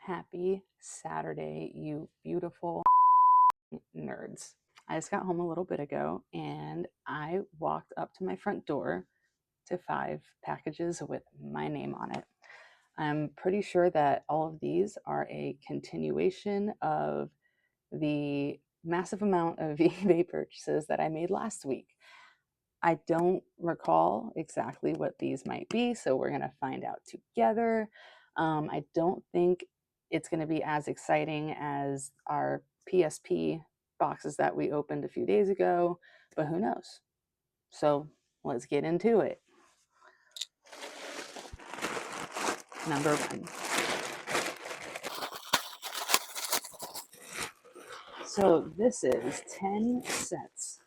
Happy Saturday, you beautiful nerds. I just got home a little bit ago and I walked up to my front door to 5 packages with my name on it. I'm pretty sure that all of these are a continuation of the massive amount of eBay purchases that I made last week. I don't recall exactly what these might be, so we're going to find out together. I don't think it's going to be as exciting as our PSP boxes that we opened a few days ago, but who knows? So let's get into it. Number one. So this is 10 sets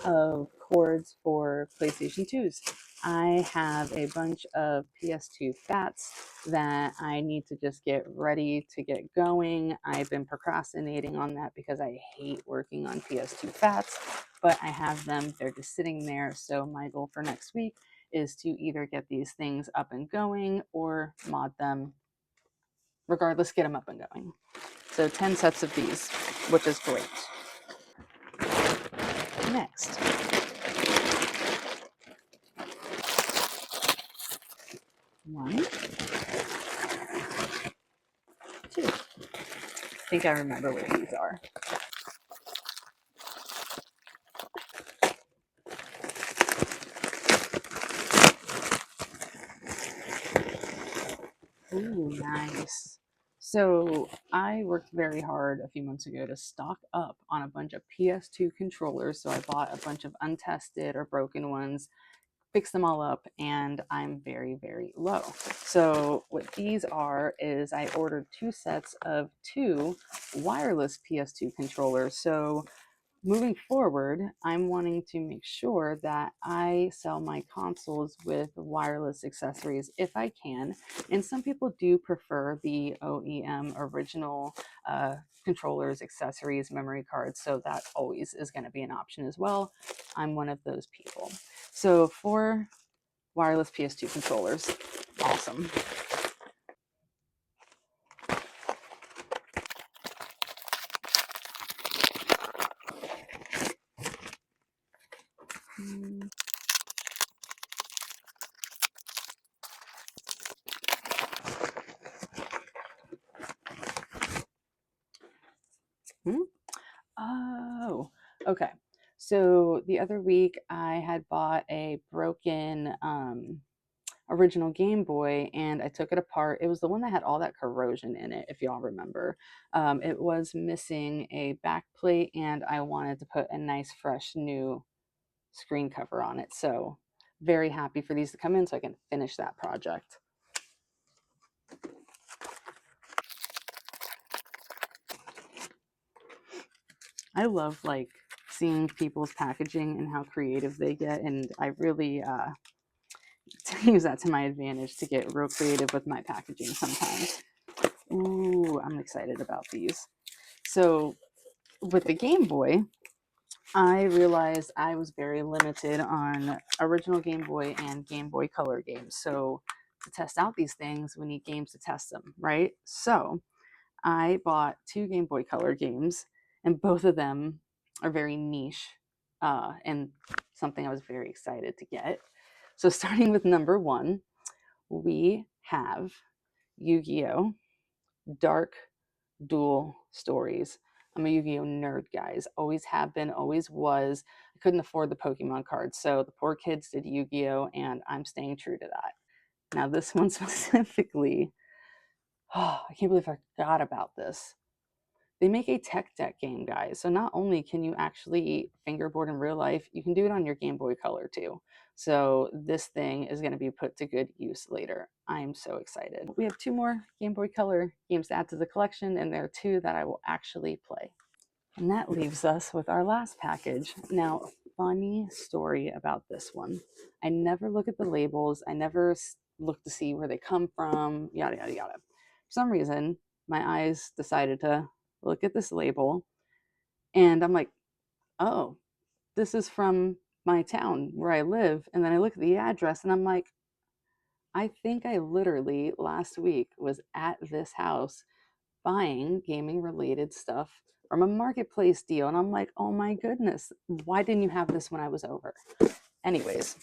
of cords for PlayStation 2s. I have a bunch of PS2 Fats that I need to just get ready to get going. I've been procrastinating on that because I hate working on PS2 Fats, but I have them. They're just sitting there. So my goal for next week is to either get these things up and going or mod them. Regardless, get them up and going. So 10 sets of these, which is great. Next. One, two. I think I remember where these are. Ooh, nice. So I worked very hard a few months ago to stock up on a bunch of PS2 controllers. So I bought a bunch of untested or broken ones, fixed them all up, and I'm very, very low. So what these are is I ordered 2 sets of 2 wireless PS2 controllers. So moving forward, I'm wanting to make sure that I sell my consoles with wireless accessories if I can. And some people do prefer the OEM original controllers, accessories, memory cards. So that always is going to be an option as well. I'm one of those people. So for wireless PS2 controllers, awesome. Hmm? Oh, okay. So the other week I had bought a broken original Game Boy and I took it apart. It was the one that had all that corrosion in it, if y'all remember. It was missing a back plate and I wanted to put a nice, fresh, new screen cover on it. So very happy for these to come in so I can finish that project. I love like seeing people's packaging and how creative they get, and I really use that to my advantage to get real creative with my packaging sometimes. Ooh, I'm excited about these. So with the Game Boy, I realized I was very limited on original Game Boy and Game Boy Color games. So to test out these things, we need games to test them, right? So I bought 2 Game Boy Color games, and both of them are very niche and something I was very excited to get. So starting with number 1, we have Yu-Gi-Oh! Dark Duel Stories. I'm a Yu-Gi-Oh! Nerd, guys. Always have been, always was. I couldn't afford the Pokemon cards, so the poor kids did Yu-Gi-Oh! And I'm staying true to that. Now, this one specifically, oh, I can't believe I forgot about this. They make a tech deck game, guys. So not only can you actually fingerboard in real life, you can do it on your Game Boy Color too. So this thing is going to be put to good use later. I'm so excited. We have 2 more Game Boy Color games to add to the collection, and there are 2 that I will actually play. And that leaves us with our last package. Now, funny story about this one. I never look at the labels. I never look to see where they come from, yada, yada, yada. For some reason, my eyes decided to look at this label, and I'm like, oh, this is from my town where I live. And then I look at the address and I'm like, I think I literally last week was at this house buying gaming related stuff from a marketplace deal. And I'm like, oh my goodness, why didn't you have this when I was over? Anyways,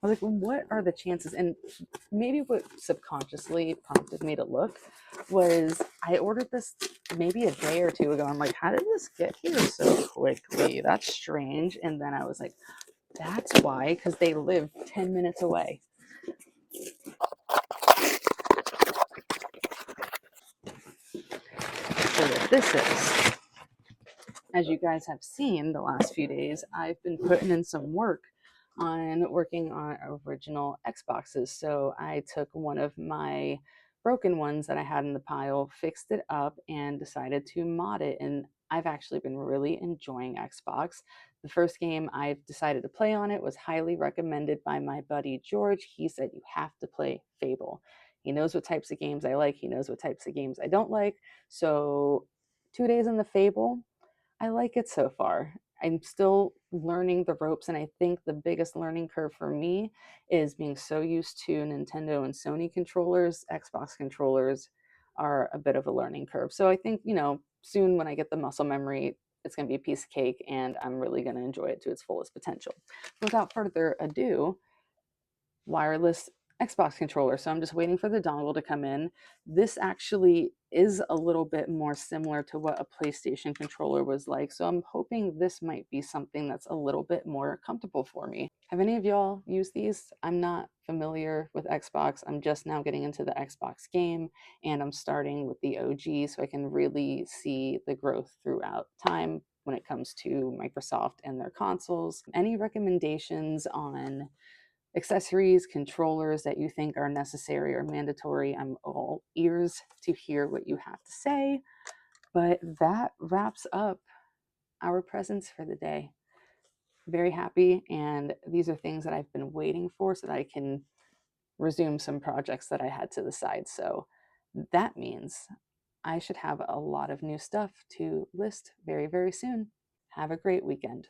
I was like, well, what are the chances? And maybe what subconsciously prompted me to look was I ordered this maybe a day or two ago. I'm like, how did this get here so quickly? That's strange. And then I was like, that's why, because they live 10 minutes away. So what this is, as you guys have seen the last few days, I've been putting in some work on working on original Xboxes. So I took one of my broken ones that I had in the pile, fixed it up, and decided to mod it. And I've actually been really enjoying Xbox. The first game I've decided to play on it was highly recommended by my buddy George. He said, you have to play Fable. He knows what types of games I like, he knows what types of games I don't like. So 2 days in the Fable, I like it so far. I'm still learning the ropes, and I think the biggest learning curve for me is being so used to Nintendo and Sony controllers. Xbox controllers are a bit of a learning curve. So I think, soon when I get the muscle memory, it's going to be a piece of cake, and I'm really going to enjoy it to its fullest potential. Without further ado, wireless Xbox controller. So I'm just waiting for the dongle to come in. This actually is a little bit more similar to what a PlayStation controller was like. So I'm hoping this might be something that's a little bit more comfortable for me. Have any of y'all used these? I'm not familiar with Xbox. I'm just now getting into the Xbox game, and I'm starting with the OG so I can really see the growth throughout time when it comes to Microsoft and their consoles. Any recommendations on accessories, controllers that you think are necessary or mandatory? I'm all ears to hear what you have to say. But that wraps up our presents for the day. Very happy. And these are things that I've been waiting for so that I can resume some projects that I had to the side. So that means I should have a lot of new stuff to list very, very soon. Have a great weekend.